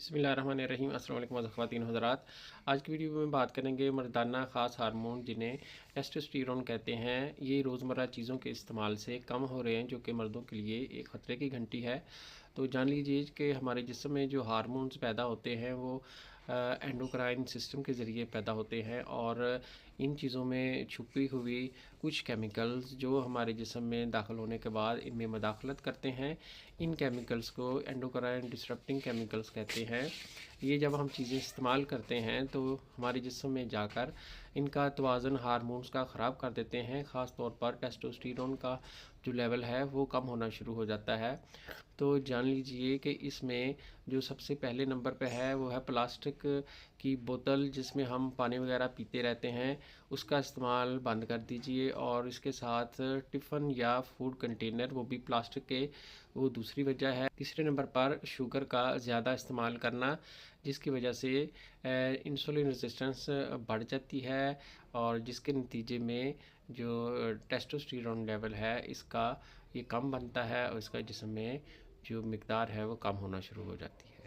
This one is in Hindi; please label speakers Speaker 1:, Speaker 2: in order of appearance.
Speaker 1: बिस्मिल्लाहिर्रहमानिर्रहीम। अस्सलाम वालेकुम ख़वातीन हज़रात। आज की वीडियो में बात करेंगे मर्दाना ख़ास हार्मोन जिन्हें टेस्टोस्टेरोन कहते हैं। ये रोज़मर्रा चीज़ों के इस्तेमाल से कम हो रहे हैं, जो कि मर्दों के लिए एक ख़तरे की घंटी है। तो जान लीजिए कि हमारे जिस्म में जो हार्मोन्स पैदा होते हैं वो एंडोक्राइन सिस्टम के ज़रिए पैदा होते हैं, और इन चीज़ों में छुपी हुई कुछ केमिकल्स जो हमारे जिस्म में दाखिल होने के बाद इनमें मदाखलत करते हैं, इन केमिकल्स को एंडोक्राइन डिसरप्टिंग केमिकल्स कहते हैं। ये जब हम चीज़ें इस्तेमाल करते हैं तो हमारे जिस्म में जाकर इनका तवाज़ुन हार्मोन्स का ख़राब कर देते हैं। ख़ास तौर पर टेस्टोस्टेरोन का जो लेवल है वो कम होना शुरू हो जाता है। तो जान लीजिए कि इसमें जो सबसे पहले नंबर पे है वो है प्लास्टिक की बोतल, जिसमें हम पानी वगैरह पीते रहते हैं, उसका इस्तेमाल बंद कर दीजिए। और इसके साथ टिफ़िन या फूड कंटेनर, वो भी प्लास्टिक के, वो दूसरी वजह है। तीसरे नंबर पर शुगर का ज़्यादा इस्तेमाल करना, जिसकी वजह से इंसुलिन रेजिस्टेंस बढ़ जाती है, और जिसके नतीजे में जो टेस्टोस्टेरोन लेवल है इसका ये कम बनता है, और इसका जिस्म में जो मिकदार है वो कम होना शुरू हो जाती है।